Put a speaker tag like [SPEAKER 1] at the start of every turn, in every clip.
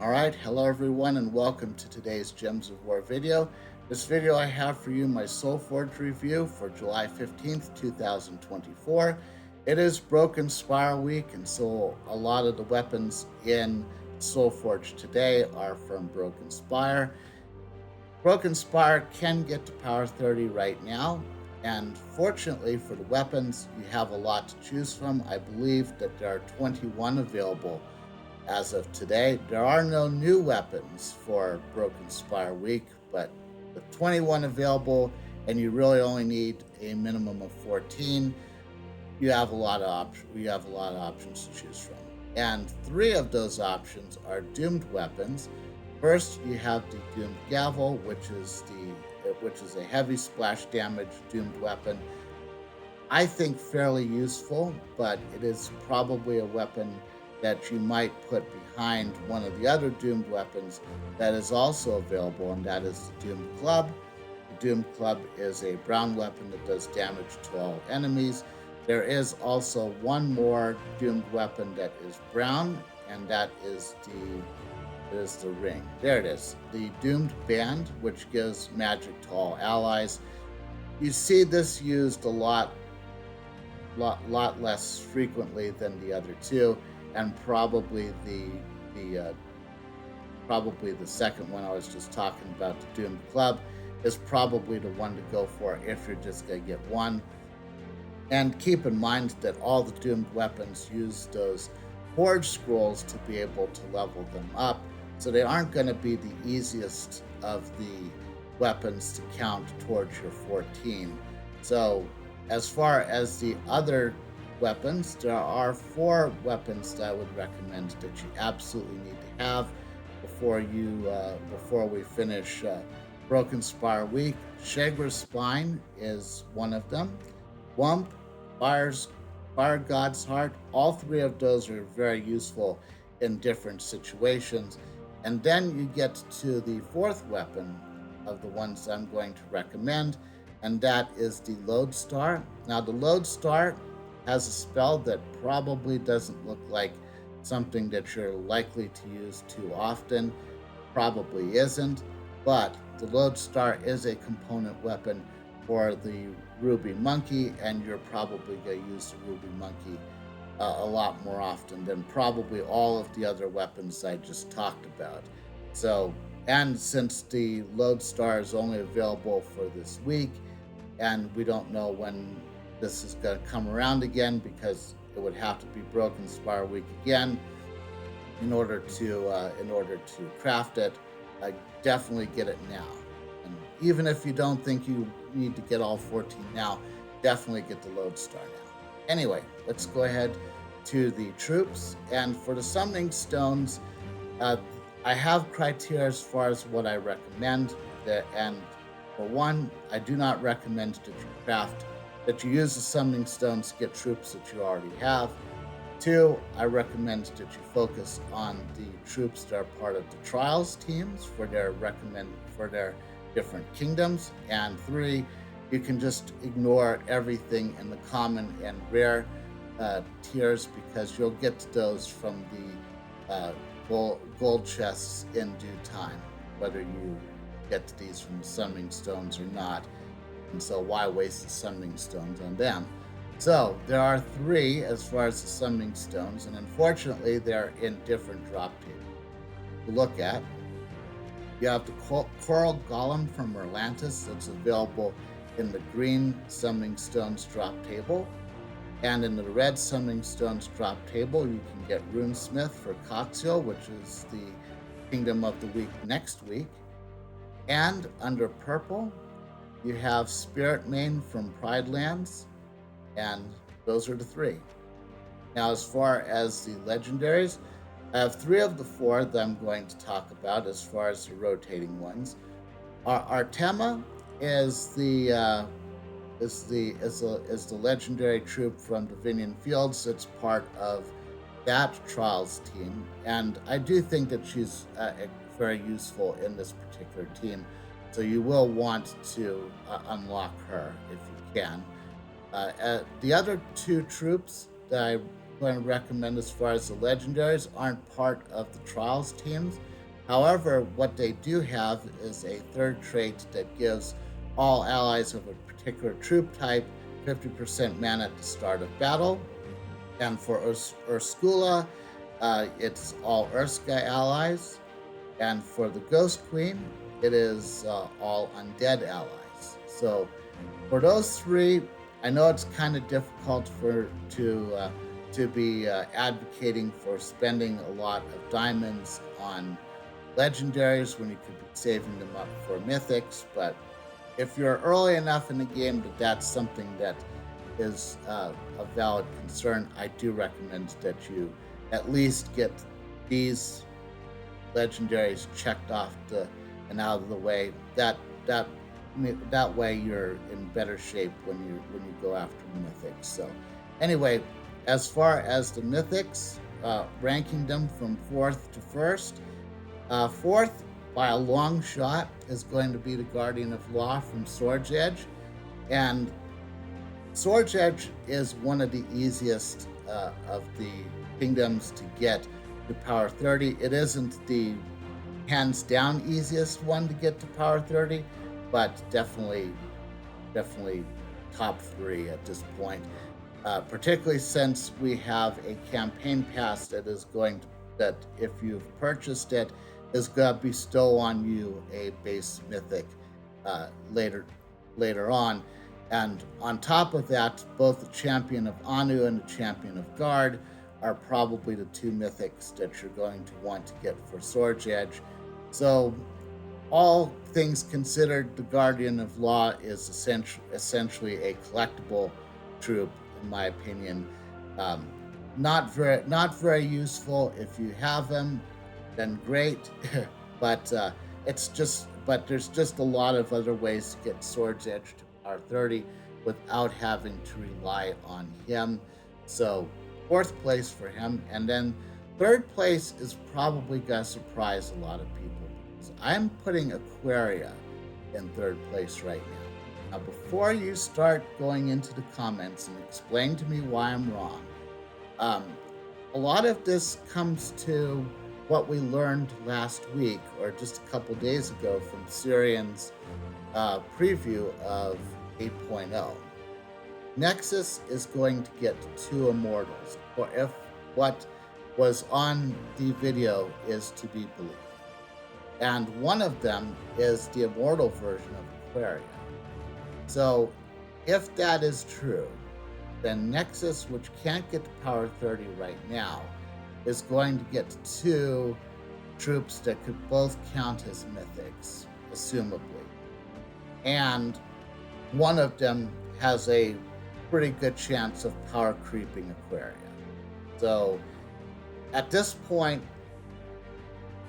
[SPEAKER 1] All right, hello everyone, and welcome to today's Gems of War video. This video I have for you my Soulforge review for July 15th, 2024. It is Broken Spire week, and so a lot of the weapons in Soulforge today are from Broken Spire. Broken Spire can get to power 30 right now, and fortunately for the weapons, you have a lot to choose from. I believe that there are 21 available as of today. There are no new weapons for Broken Spire Week, but with 21 available and you really only need a minimum of 14, you have a lot of options to choose from. And three of those options are doomed weapons. First, you have the Doomed Gavel, which is a heavy splash damage doomed weapon. I think fairly useful, but it is probably a weapon that you might put behind one of the other doomed weapons that is also available, and that is the Doomed Club. The Doomed Club is a brown weapon that does damage to all enemies. There is also one more doomed weapon that is brown, and that is the ring. There it is. The Doomed Band, which gives magic to all allies. You see this used a lot less frequently than the other two, and probably the second one I was just talking about, the Doomed Club, is probably the one to go for if you're just gonna get one. And keep in mind that all the doomed weapons use those forge scrolls to be able to level them up, so they aren't going to be the easiest of the weapons to count towards your 14. So as far as the other weapons, there are four weapons that I would recommend that you absolutely need to have before we finish Broken Spire Week. Shagra's Spine is one of them. Wump, Fire God's Heart. All three of those are very useful in different situations. And then you get to the fourth weapon of the ones I'm going to recommend, and that is the Lodestar. Now, the Lodestar has a spell that probably doesn't look like something that you're likely to use too often. Probably isn't, but the Lodestar is a component weapon for the Ruby Monkey, and you're probably going to use the Ruby Monkey a lot more often than probably all of the other weapons I just talked about. So, and since the Lodestar is only available for this week, and we don't know when this is going to come around again, because it would have to be Broken Spire Week again in order to craft it. Definitely get it now. And even if you don't think you need to get all 14 now, definitely get the Lodestar now. Anyway, let's go ahead to the troops. And for the summoning stones, I have criteria as far as what I recommend. And for one, I do not recommend that you use the summoning stones to get troops that you already have. Two, I recommend that you focus on the troops that are part of the trials teams for their different kingdoms. And three, you can just ignore everything in the common and rare tiers, because you'll get to those from the gold chests in due time, whether you get to these from the summoning stones or not. And so why waste the summoning stones on them? So there are three as far as the summoning stones, and unfortunately they're in different drop tables to look at. You have the Coral Golem from Merlantis that's available in the green summoning stones drop table. And in the red summoning stones drop table, you can get Runesmith for Coxiel, which is the Kingdom of the Week next week. And under purple, you have Spirit Mane from Pride Lands, and those are the three. Now, as far as the legendaries, I have three of the four that I'm going to talk about as far as the rotating ones. Artema is the legendary troop from Divinian Fields. It's part of that Trials team, and I do think that she's very useful in this particular team. So you will want to unlock her if you can. The other two troops that I going to recommend as far as the legendaries aren't part of the trials teams. However, what they do have is a third trait that gives all allies of a particular troop type 50% mana at the start of battle. And for Ursula, it's all Urska allies. And for the Ghost Queen, it is all undead allies. So for those three, I know it's kind of difficult to be advocating for spending a lot of diamonds on legendaries when you could be saving them up for mythics. But if you're early enough in the game that that's something that is a valid concern, I do recommend that you at least get these legendaries checked off and out of the way. That way you're in better shape when you go after mythics. So anyway, as far as the mythics, ranking them from fourth to first, fourth by a long shot is going to be the Guardian of Law from Sword's Edge, and Sword's Edge is one of the easiest of the kingdoms to get to power 30. It isn't the hands down easiest one to get to power 30, but definitely top 3 at this point. Particularly since we have a campaign pass that if you've purchased it, is going to bestow on you a base mythic later on. And on top of that, both the Champion of Anu and the Champion of Guard are probably the 2 mythics that you're going to want to get for Sword's Edge. So all things considered, the Guardian of Law is essentially a collectible troop, in my opinion. Not very useful. If you have him, then great. but there's just a lot of other ways to get Sword's Edge to power 30 without having to rely on him. So 4th place for him, and then 3rd place is probably gonna surprise a lot of people. I'm putting Aquaria in 3rd place right now. Now, before you start going into the comments and explain to me why I'm wrong, a lot of this comes to what we learned last week or just a couple days ago from Syrian's preview of 8.0. Nexus is going to get 2 immortals, or if what was on the video is to be believed. And one of them is the immortal version of Aquaria. So if that is true, then Nexus, which can't get to power 30 right now, is going to get 2 troops that could both count as mythics, assumably. And one of them has a pretty good chance of power creeping Aquaria. So at this point,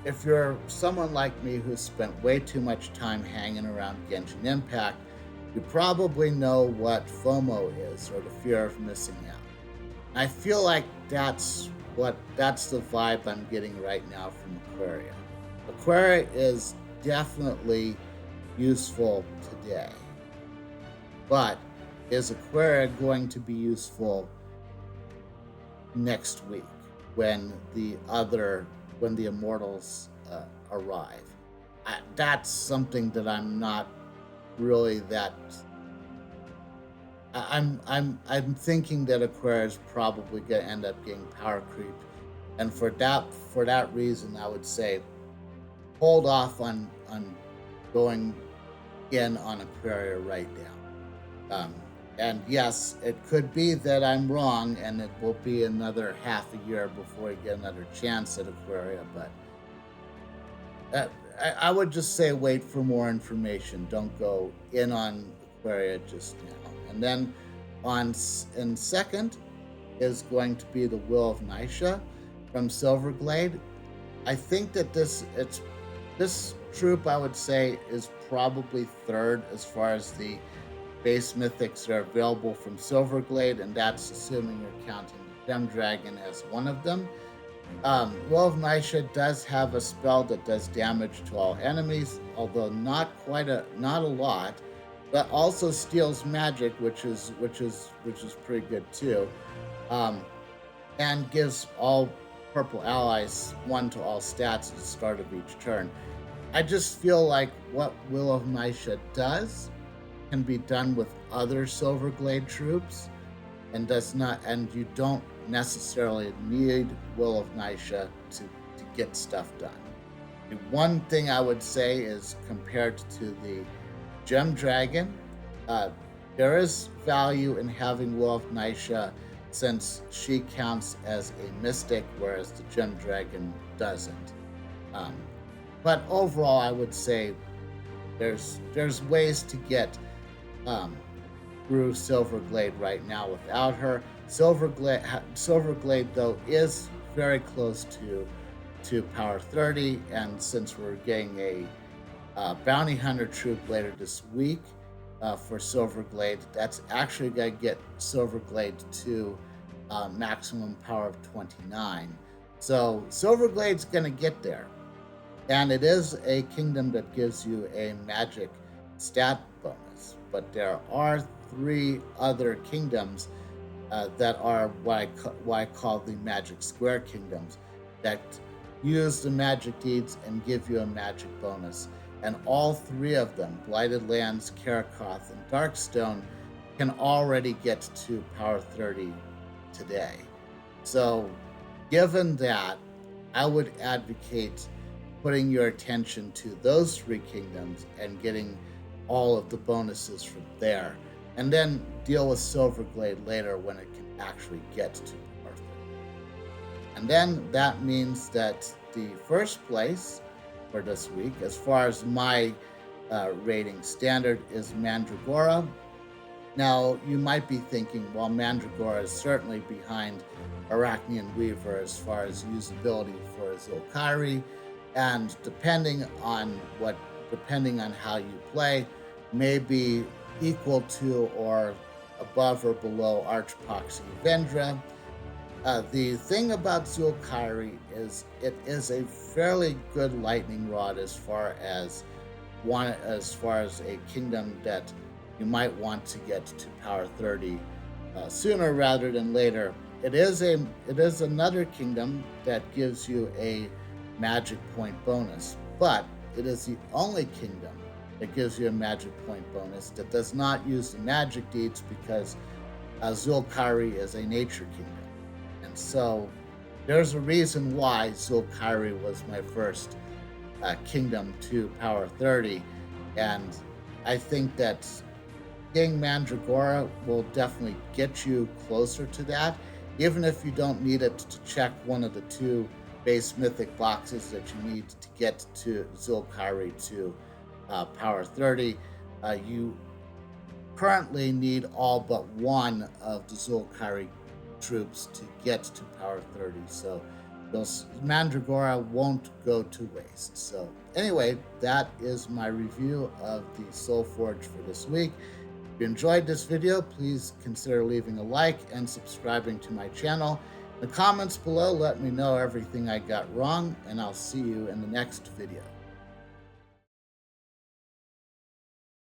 [SPEAKER 1] if you're someone like me who's spent way too much time hanging around Genshin Impact, you probably know what FOMO is, or the fear of missing out. I feel like that's the vibe I'm getting right now from Aquaria. Aquaria is definitely useful today, but is Aquaria going to be useful next week when the immortals arrive? That's something that I'm not really that. I'm thinking that Aquaria is probably going to end up getting power creep, and for that reason, I would say hold off on going in on Aquaria right now. And yes, it could be that I'm wrong, and it will be another half a year before we get another chance at Aquaria. But I would just say wait for more information. Don't go in on Aquaria just now. And then in second is going to be the Will of Nisha from Silverglade. I think that this troop, I would say, is probably 3rd as far as the base mythics that are available from Silverglade, and that's assuming you're counting the Gem Dragon as one of them. Will of Nisha does have a spell that does damage to all enemies, although not a lot, but also steals magic, which is pretty good too. and gives all purple allies 1 to all stats at the start of each turn. I just feel like what Will of Nisha does can be done with other Silverglade troops and does not, and you don't necessarily need Will of Nisha to get stuff done. The one thing I would say is compared to the Gem Dragon, uh, there is value in having Will of Nisha since she counts as a mystic, whereas the Gem Dragon doesn't. Um, but overall, I would say there's ways to get um, through Silverglade right now without her. Silverglade though is very close to power 30, and since we're getting a bounty hunter troop later this week for Silverglade, that's actually going to get Silverglade to maximum power of 29. So Silverglade's going to get there. And it is a kingdom that gives you a magic stat bonus. But there are 3 other kingdoms that are what I call the magic square kingdoms that use the magic deeds and give you a magic bonus. And all 3 of them, Blighted Lands, Karakoth, and Darkstone, can already get to power 30 today. So given that, I would advocate putting your attention to those 3 kingdoms and getting all of the bonuses from there, and then deal with Silverglade later when it can actually get to power 30. And then that means that the first place for this week, as far as my rating standard, is Mandragora. Now, you might be thinking, well, Mandragora is certainly behind Arachnean Weaver as far as usability for Zul'Kairi, and depending on how you play, may be equal to or above or below Archpoxy Vendra. The thing about Zul'Kairi is it is a fairly good lightning rod as far as a kingdom that you might want to get to power 30 sooner rather than later. It is another kingdom that gives you a magic point bonus, but it is the only kingdom that gives you a magic point bonus that does not use the magic deeds, because Zul'Kairi is a nature kingdom. And so there's a reason why Zul'Kairi was my first kingdom to power 30, and I think that getting Mandragora will definitely get you closer to that, even if you don't need it to check one of the 2 base mythic boxes that you need to get to Zul'Kairi to power 30. You currently need all but 1 of the Zul'Kairi troops to get to power 30, so those Mandragora won't go to waste. So anyway, that is my review of the Soulforge for this week. If you enjoyed this video, please consider leaving a like and subscribing to my channel. In the comments below, let me know everything I got wrong, and I'll see you in the next video.